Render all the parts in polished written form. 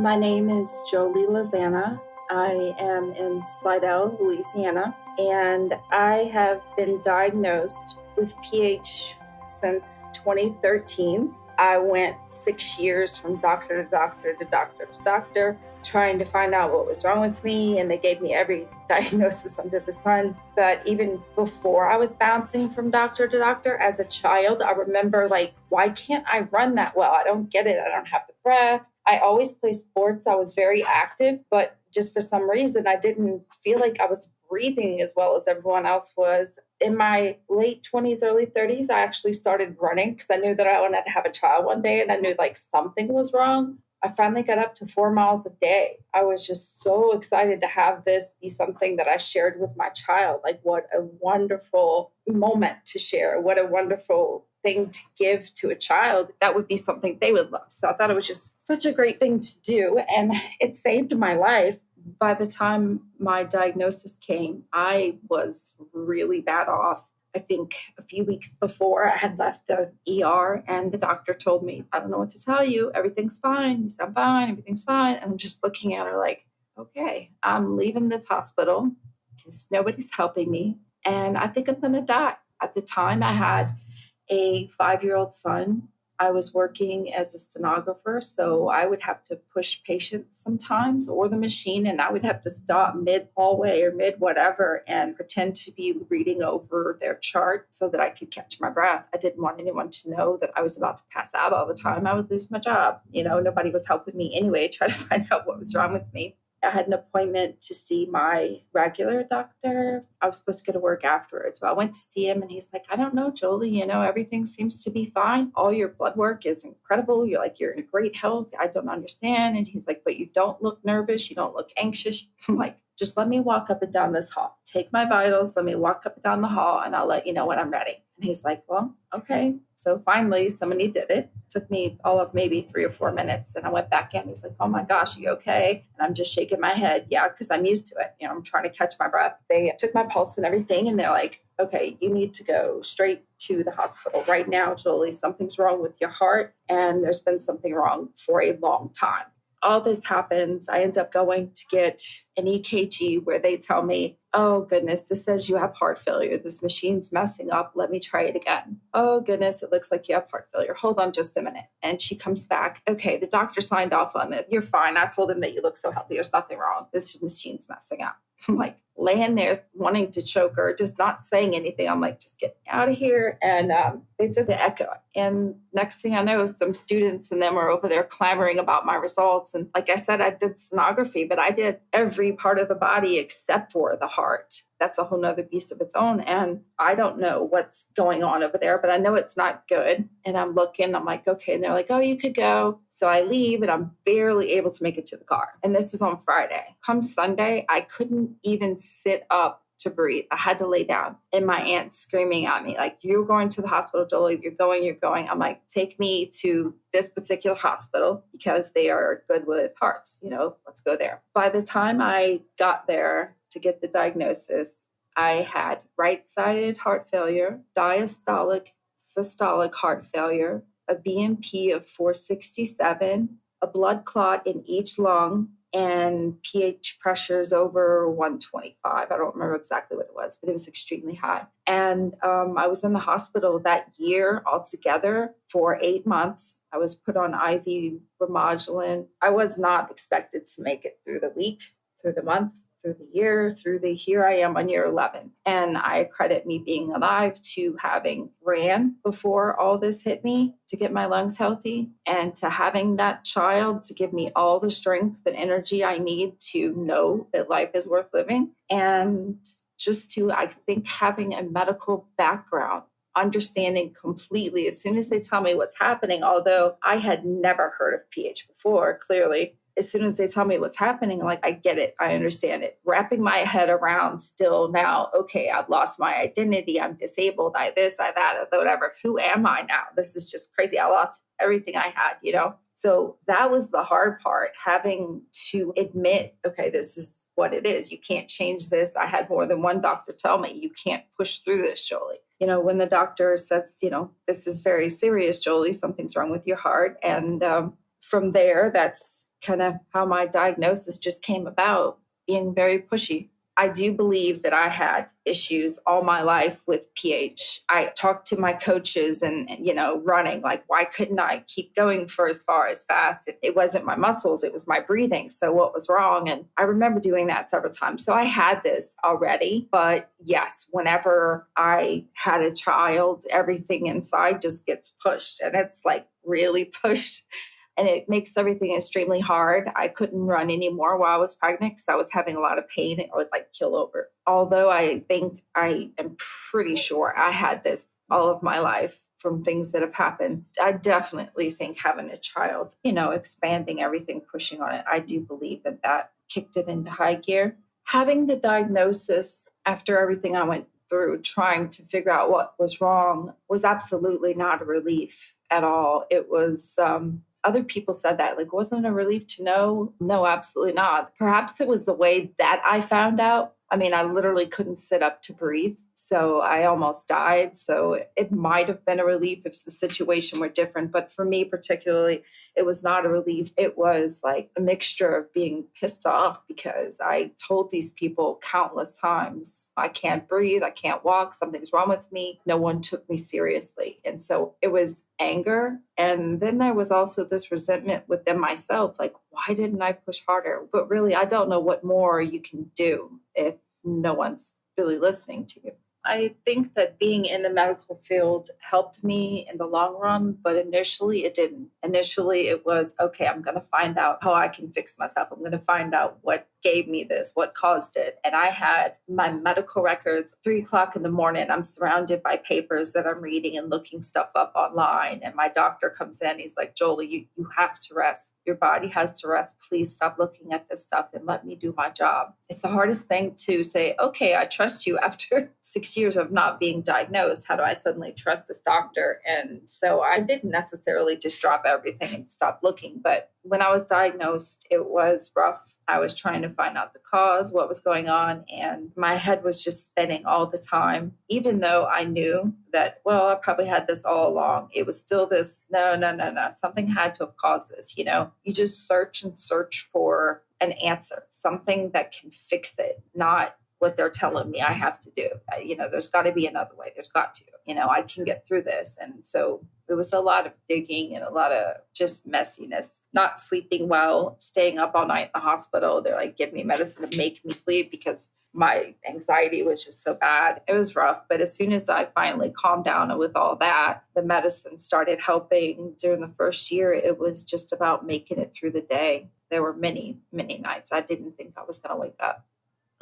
My name is Jolie Lizana. I am in Slidell, Louisiana, and I have been diagnosed with PH since 2013. I went 6 years from doctor to doctor to doctor to doctor, trying to find out what was wrong with me, and they gave me every diagnosis under the sun. But even before I was bouncing from doctor to doctor as a child, I remember why can't I run that well? I don't get it. I don't have the breath. I always played sports. I was very active, but just for some reason, I didn't feel like I was breathing as well as everyone else was. In my late 20s, early 30s, I actually started running because I knew that I wanted to have a child one day, and I knew something was wrong. I finally got up to 4 miles a day. I was just so excited to have this be something that I shared with my child. What a wonderful moment to share. What a wonderful thing to give to a child. That would be something they would love. So I thought it was just such a great thing to do. And it saved my life. By the time my diagnosis came, I was really bad off. I think a few weeks before I had left the ER, and the doctor told me, I don't know what to tell you. Everything's fine. You sound fine. Everything's fine. And I'm just looking at her okay, I'm leaving this hospital because nobody's helping me. And I think I'm going to die. At the time, I had a 5-year-old son. I was working as a stenographer, so I would have to push patients sometimes or the machine, and I would have to stop mid hallway or mid whatever and pretend to be reading over their chart so that I could catch my breath. I didn't want anyone to know that I was about to pass out all the time. I would lose my job. Nobody was helping me anyway, try to find out what was wrong with me. I had an appointment to see my regular doctor. I was supposed to go to work afterwards. So I went to see him, and he's like, I don't know, Jolie, everything seems to be fine. All your blood work is incredible. You're in great health. I don't understand. And he's like, but you don't look nervous. You don't look anxious. I'm like, just let me walk up and down this hall. Take my vitals. Let me walk up and down the hall, and I'll let you know when I'm ready. And he's like, well, okay. So finally, somebody did it. It took me all of maybe 3 or 4 minutes. And I went back in. He's like, oh my gosh, are you okay? And I'm just shaking my head. Yeah, because I'm used to it. I'm trying to catch my breath. They took my pulse and everything. And they're like, okay, you need to go straight to the hospital right now, Jolie. Something's wrong with your heart. And there's been something wrong for a long time. All this happens. I end up going to get an EKG where they tell me, oh goodness, this says you have heart failure. This machine's messing up. Let me try it again. Oh goodness, it looks like you have heart failure. Hold on just a minute. And she comes back. Okay, the doctor signed off on this. You're fine. I told him that you look so healthy. There's nothing wrong. This machine's messing up. I'm laying there wanting to choke her, just not saying anything. I'm just get me out of here. And they did the echo. And next thing I know, some students and them are over there clamoring about my results. And like I said, I did sonography, but I did every part of the body except for the heart. That's a whole nother beast of its own. And I don't know what's going on over there, but I know it's not good. And I'm looking, I'm like, okay. And they're like, oh, you could go. So I leave, and I'm barely able to make it to the car. And this is on Friday. Come Sunday, I couldn't even sit up to breathe. I had to lay down. And my aunt's screaming at me, you're going to the hospital, Jolie. You're going. I'm like, take me to this particular hospital because they are good with hearts. Let's go there. By the time I got there to get the diagnosis, I had right-sided heart failure, diastolic, systolic heart failure, a BNP of 467, a blood clot in each lung, and pH pressures over 125. I don't remember exactly what it was, but it was extremely high. And I was in the hospital that year altogether for 8 months. I was put on IV Remodulin. I was not expected to make it through the week, through the month, through the year, here I am on year 11. And I credit me being alive to having ran before all this hit me to get my lungs healthy, and to having that child to give me all the strength and energy I need to know that life is worth living. And just to, I think, having a medical background, understanding completely as soon as they tell me what's happening, although I had never heard of PH before, clearly. As soon as they tell me what's happening, I get it. I understand it. Wrapping my head around still now, okay, I've lost my identity. I'm disabled. I this, I that, whatever. Who am I now? This is just crazy. I lost everything I had, So that was the hard part, having to admit, okay, this is what it is. You can't change this. I had more than one doctor tell me, you can't push through this, Jolie. When the doctor says, this is very serious, Jolie, something's wrong with your heart. And from there, that's kind of how my diagnosis just came about, being very pushy. I do believe that I had issues all my life with pH. I talked to my coaches and running, like, why couldn't I keep going for as far as fast? It wasn't my muscles, it was my breathing. So what was wrong? And I remember doing that several times. So I had this already. But yes, whenever I had a child, everything inside just gets pushed, and it's like really pushed. And it makes everything extremely hard. I couldn't run anymore while I was pregnant because I was having a lot of pain. It would like kill over. Although I think I am pretty sure I had this all of my life from things that have happened. I definitely think having a child, expanding everything, pushing on it, I do believe that kicked it into high gear. Having the diagnosis after everything I went through, trying to figure out what was wrong, was absolutely not a relief at all. It was, other people said that, like, wasn't it a relief to know? No, absolutely not. Perhaps it was the way that I found out. I mean, I literally couldn't sit up to breathe. So I almost died. So it might have been a relief if the situation were different. But for me particularly, it was not a relief. It was like a mixture of being pissed off because I told these people countless times, I can't breathe, I can't walk, something's wrong with me. No one took me seriously. And so it was anger. And then there was also this resentment within myself, like, why didn't I push harder? But really, I don't know what more you can do if no one's really listening to you. I think that being in the medical field helped me in the long run, but initially it didn't. Initially it was, okay, I'm going to find out how I can fix myself. I'm going to find out what gave me this, what caused it. And I had my medical records, 3:00 in the morning. I'm surrounded by papers that I'm reading and looking stuff up online. And my doctor comes in, he's like, Jolie, you have to rest. Your body has to rest. Please stop looking at this stuff and let me do my job. It's the hardest thing to say, okay, I trust you after 6 years of not being diagnosed. How do I suddenly trust this doctor? And so I didn't necessarily just drop everything and stop looking. But when I was diagnosed, it was rough. I was trying to find out the cause, what was going on, and my head was just spinning all the time. Even though I knew that, well, I probably had this all along, it was still this, no, something had to have caused this. You just search and search for an answer, something that can fix it, not what they're telling me I have to do. There's got to be another way. There's got to, I can get through this. And so it was a lot of digging and a lot of just messiness, not sleeping well, staying up all night in the hospital. They're like, give me medicine to make me sleep because my anxiety was just so bad. It was rough. But as soon as I finally calmed down with all that, the medicine started helping. During the first year, it was just about making it through the day. There were many, many nights I didn't think I was going to wake up.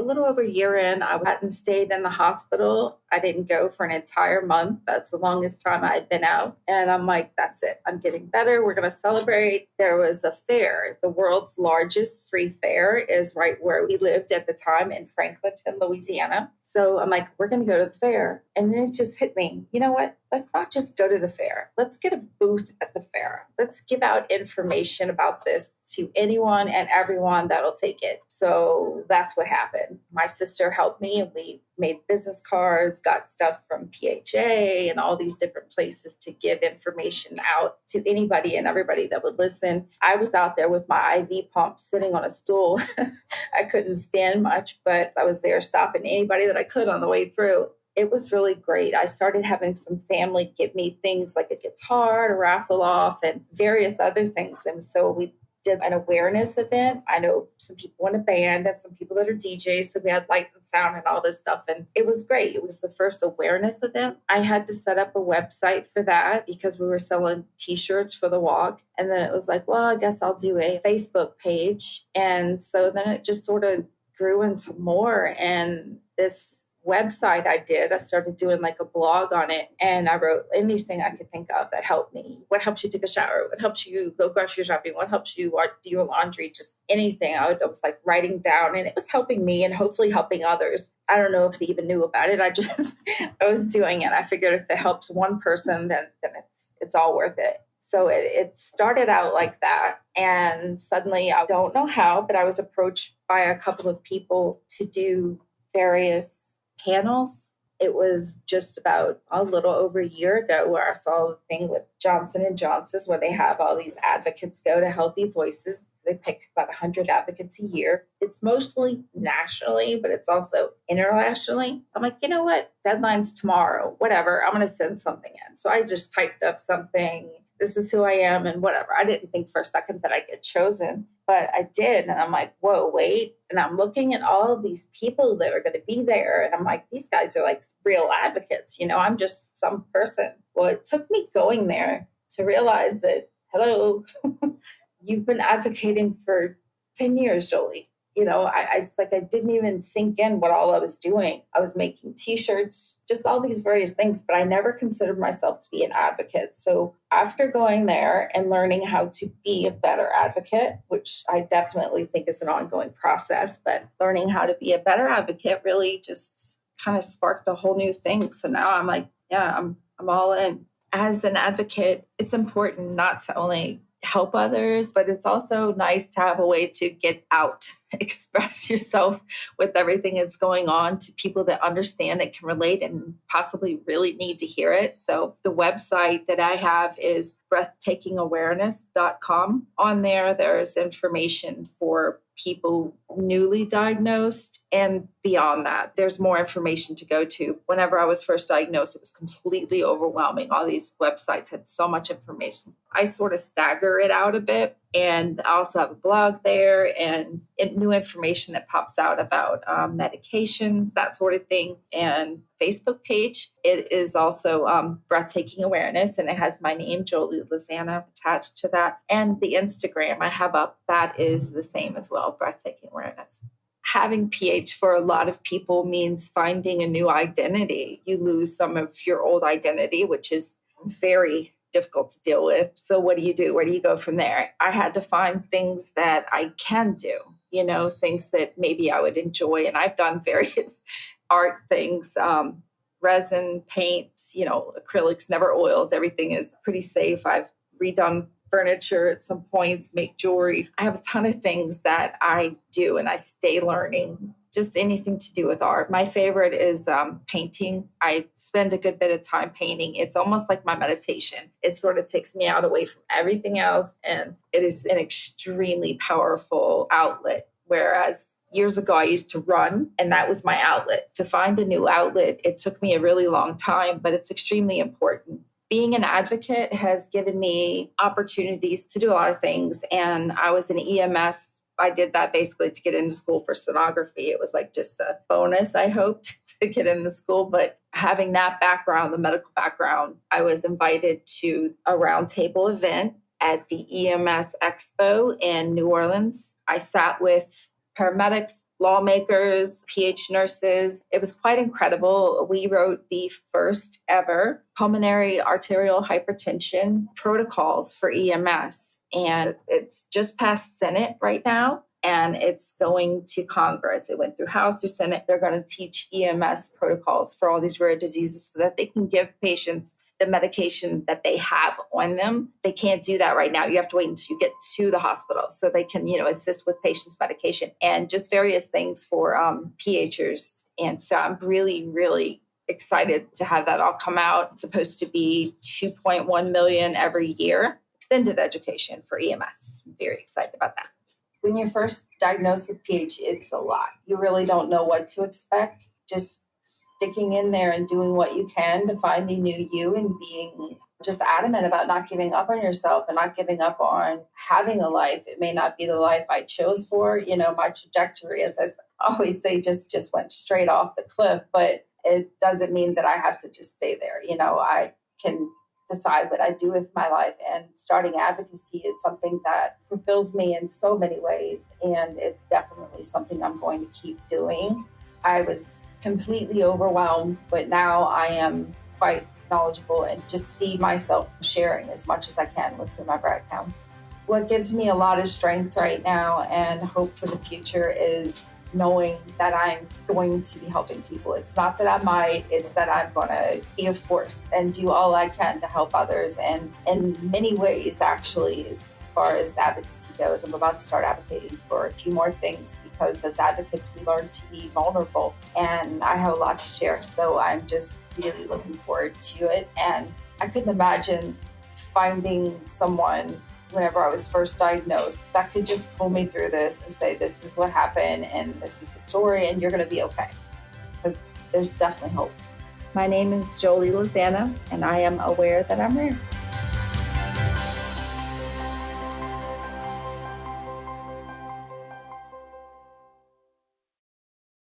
A little over a year in, I hadn't stayed in the hospital. I didn't go for an entire month. That's the longest time I had been out. And I'm like, that's it. I'm getting better. We're going to celebrate. There was a fair. The world's largest free fair is right where we lived at the time in Franklinton, Louisiana. So I'm like, we're going to go to the fair. And then it just hit me. You know what? Let's not just go to the fair. Let's get a booth at the fair. Let's give out information about this to anyone and everyone that'll take it. So that's what happened. My sister helped me and we made business cards, got stuff from PHA and all these different places to give information out to anybody and everybody that would listen. I was out there with my IV pump sitting on a stool. I couldn't stand much, but I was there stopping anybody that I could on the way through. It was really great. I started having some family give me things like a guitar to raffle off and various other things. And so we did an awareness event. I know some people in a band and some people that are DJs. So we had light and sound and all this stuff. And it was great. It was the first awareness event. I had to set up a website for that because we were selling t-shirts for the walk. And then it was like, well, I guess I'll do a Facebook page. And so then it just sort of grew into more. And this website I started doing like a blog on it, and I wrote anything I could think of that helped me. What helps you take a shower? What helps you go grocery shopping? What helps you do your laundry? Just anything. I was like writing down, and it was helping me and hopefully helping others. I don't know if they even knew about it. I was doing it. I figured if it helps one person, then it's all worth it. So it started out like that. And suddenly, I don't know how, but I was approached by a couple of people to do various panels It was just about a little over a year ago where I saw the thing with Johnson and Johnson's where they have all these advocates go to Healthy Voices. They pick about 100 advocates a year. It's mostly nationally, but it's also internationally. I'm like, you know what? Deadline's tomorrow, whatever. I'm going to send something in. So I just typed up something. This is who I am and whatever. I didn't think for a second that I'd get chosen, but I did. And I'm like, whoa, wait. And I'm looking at all of these people that are going to be there. And I'm like, these guys are like real advocates. I'm just some person. Well, it took me going there to realize that, hello, you've been advocating for 10 years, Jolie. It's like I didn't even sink in what all I was doing. I was making T-shirts, just all these various things, but I never considered myself to be an advocate. So after going there and learning how to be a better advocate, which I definitely think is an ongoing process, but learning how to be a better advocate really just kind of sparked a whole new thing. So now I'm like, yeah, I'm all in. As an advocate, it's important not to only help others, but it's also nice to have a way to get out, express yourself with everything that's going on to people that understand, that can relate and possibly really need to hear it. So the website that I have is breathtakingawareness.com. On there, there's information for people newly diagnosed and beyond that. There's more information to go to. Whenever I was first diagnosed, it was completely overwhelming. All these websites had so much information. I sort of stagger it out a bit. And I also have a blog there and new information that pops out about medications, that sort of thing. And Facebook page, it is also Breathtaking Awareness, and it has my name, Jolie Lizana, attached to that. And the Instagram I have up, that is the same as well, Breathtaking Awareness. Having PH for a lot of people means finding a new identity. You lose some of your old identity, which is very difficult to deal with. So what do you do? Where do you go from there? I had to find things that I can do, things that maybe I would enjoy. And I've done various art things, resin, paint, acrylics, never oils. Everything is pretty safe. I've redone furniture at some points, make jewelry. I have a ton of things that I do and I stay learning. Just anything to do with art. My favorite is painting. I spend a good bit of time painting. It's almost like my meditation. It sort of takes me out away from everything else. And it is an extremely powerful outlet. Whereas years ago, I used to run, and that was my outlet. To find a new outlet, it took me a really long time, but it's extremely important. Being an advocate has given me opportunities to do a lot of things. And I was in EMS. I did that basically to get into school for sonography. It was like just a bonus, I hoped, to get into school. But having that background, the medical background, I was invited to a roundtable event at the EMS Expo in New Orleans. I sat with paramedics, lawmakers, PH nurses. It was quite incredible. We wrote the first ever pulmonary arterial hypertension protocols for EMS. And it's just past Senate right now, and it's going to Congress. It went through House, through Senate. They're going to teach EMS protocols for all these rare diseases so that they can give patients the medication that they have on them. They can't do that right now. You have to wait until you get to the hospital so they can, assist with patients' medication and just various things for PHers. And so I'm really, really excited to have that all come out. It's supposed to be 2.1 million every year. Extended education for EMS. I'm very excited about that. When you're first diagnosed with PH, it's a lot. You really don't know what to expect. Just sticking in there and doing what you can to find the new you and being just adamant about not giving up on yourself and not giving up on having a life. It may not be the life I chose for. My trajectory, as I always say, just went straight off the cliff, but it doesn't mean that I have to just stay there. I can decide what I do with my life. And starting advocacy is something that fulfills me in so many ways. And it's definitely something I'm going to keep doing. I was completely overwhelmed, but now I am quite knowledgeable and just see myself sharing as much as I can with whomever I can. What gives me a lot of strength right now and hope for the future is knowing that I'm going to be helping people. It's not that I might, it's that I'm going to be a force and do all I can to help others. And in many ways, actually, is far as advocacy goes. I'm about to start advocating for a few more things because as advocates, we learn to be vulnerable, and I have a lot to share. So I'm just really looking forward to it. And I couldn't imagine finding someone whenever I was first diagnosed that could just pull me through this and say, this is what happened and this is the story and you're going to be okay. Because there's definitely hope. My name is Jolie Lizana, and I am aware that I'm rare.